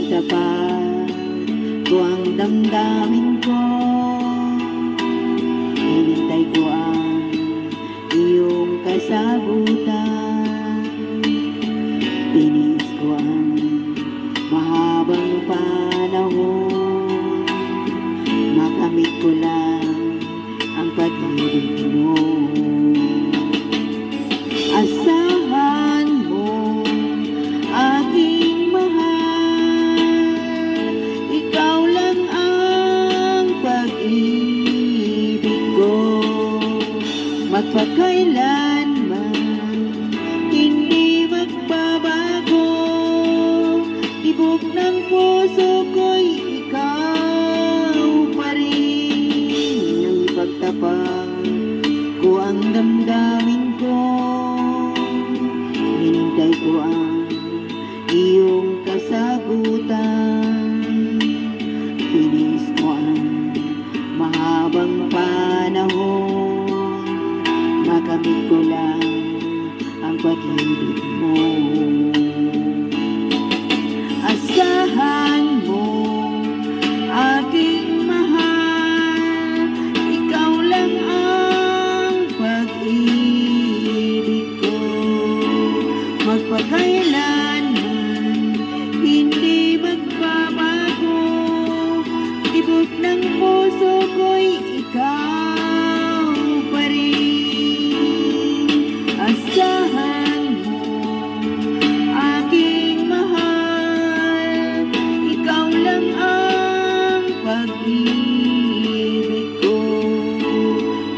Ipagtapat ko ang damdamin ko, hinintay ko ang iyong kasagutan. Tinis ko ang mahabang panahon, makamit ko lang ang pag-ibig mo. Asahan mo, aking mahal, ikaw lang ang pag-ibig ko. Magpakailanman hindi magbabago, tibok ng puso ko'y ikaw pa rin. Nang ipagtapat ko ang damdamin ko, hinintay ko ang iyong kasagutan. Tinis ko ang mahabang panahon, makamit ko lang ang pag-ibig mo. Asahan mo, aking mahal, ikaw lang ang pag-ibig ko. Magpakailanman hindi magbabago, tibok ng puso ko'y ikaw pa rin. Asahan mo, aking mahal, ikaw lang ang pag-ibig ko.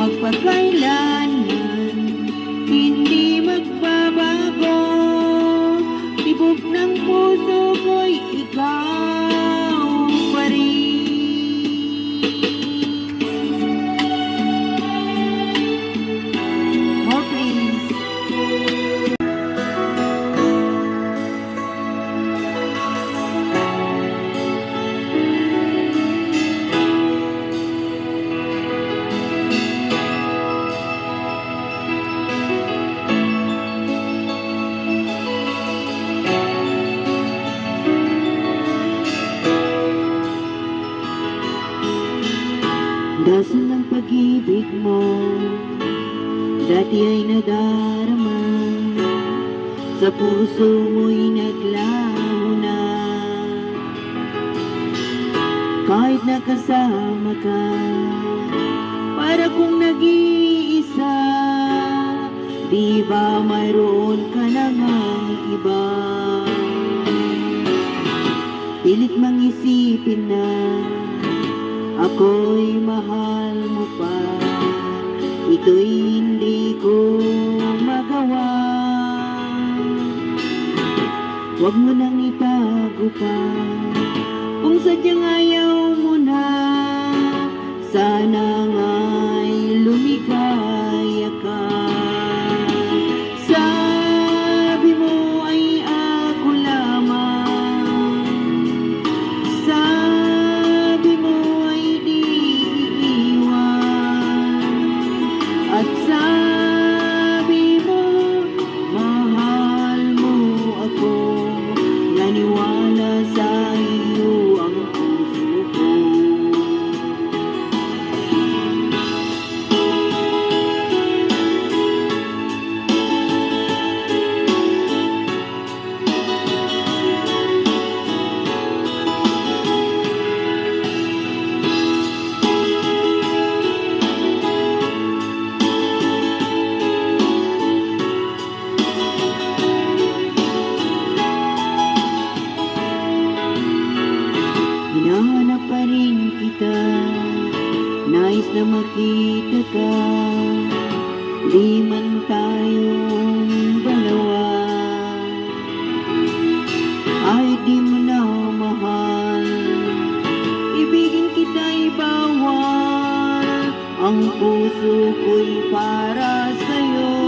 Magpakailanman hindi magbabago, tibok ng puso ko'y ikaw pa rin. More please. Dasal ng pag-ibig mo, dati ay nadarama, sa puso mo'y naglaho na. Kahit nakasama ka, para kung nag-iisa, di ba mayroon ka namang iba? Pilit mang isipin na ako'y mahal mo pa, ito'y hindi ko magawa. Huwag mo nang itago pa, kung sadyang ayaw mo na, sana nga'y lumigaya ka. Sabi mo ay ako lamang, sabi mo ay di iiwan, at sabi mo mahal mo ako. Naniwala sa iyo ang puso ko. Hinahanap pa rin kita, nais na makita ka, di man tayong dalawa. Kahit di mo na mahal, ibigin kita'y bawal, ang puso ko'y para sa'yo.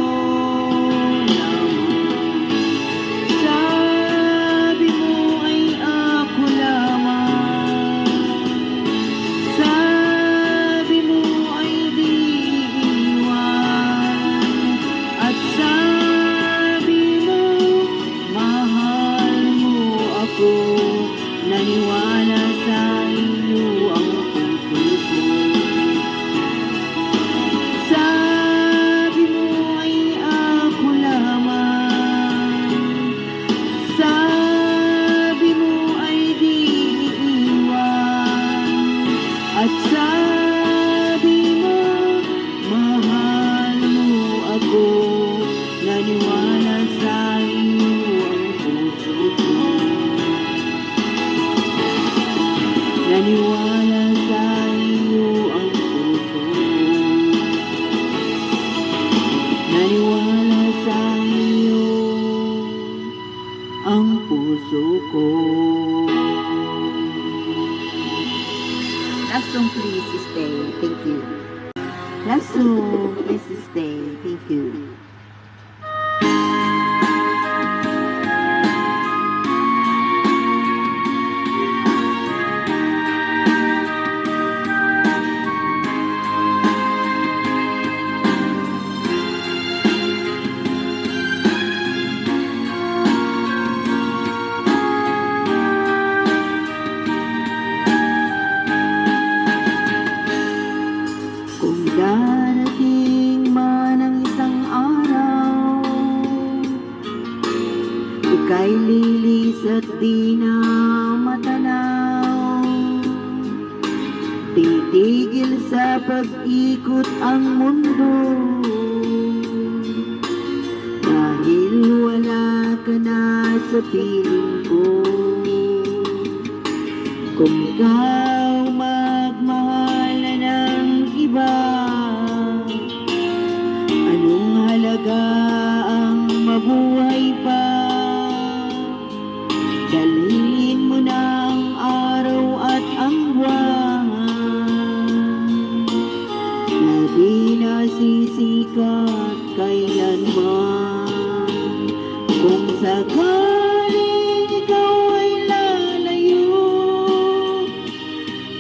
Sabi mo ay ako lamang, sabi mo ay di iiwan, at sabi mo mahal mo ako. naniwala sa iyo ang puso. Naniwala sa iyo ang puso ko. Last song, please stay. Thank you. Last song, please stay. Thank you. Kung darating man ang isang araw, ika'y lilis at di na matanaw. Titigil sa pag-ikot ang mundo, dahil wala ka na sa piling ko. Kung ikaw magmahal na ng iba, anong halaga ang mabuhay pa? Dalhin mo na ang araw at ang buwan, na di nasisikat kailanman. Kung sakaling ikaw ay lalayo,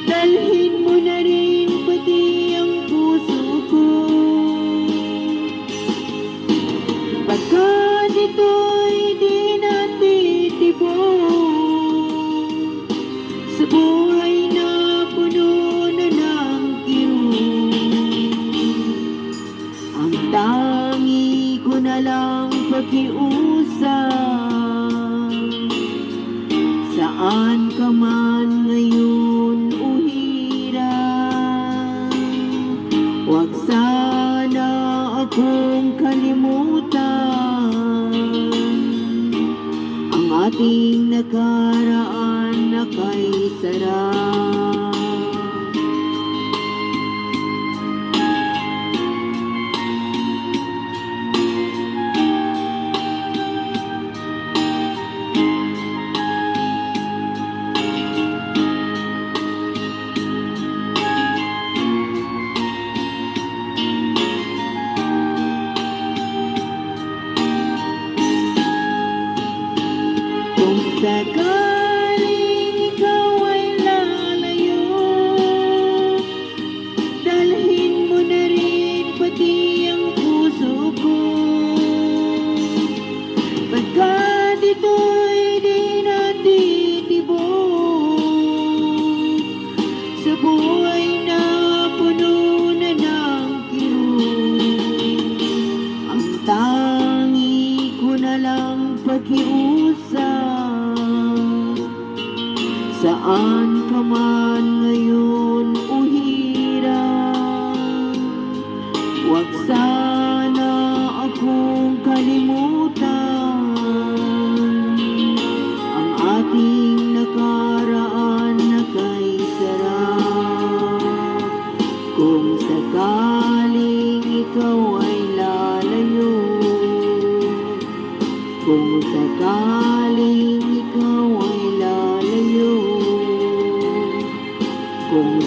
dalhin mo na rin pati ang puso ko. Pagkat ito'y di natitibok sa buhay na puno na ng kirot, ang tangi ko na lang pakiusap. Saan ka man ngayon o hirap, huwag sana akong kalimutan. Ang ating nakaraan na kay sarap. Kung sakaling ikaw ay lalayo, dalhin mo na rin pati ang puso ko. Pagkat ito'y di natitibok sa buhay na puno na ng kirot, ang tangi ko na lang pakiusap. Saan ka man ngayon o hirap, huwag sana akong kalimutan. Ang ating nakaraan na kay sarap. Kung sakaling ikaw ay lalayo, kung sakaling ikaw ay lalayo, kung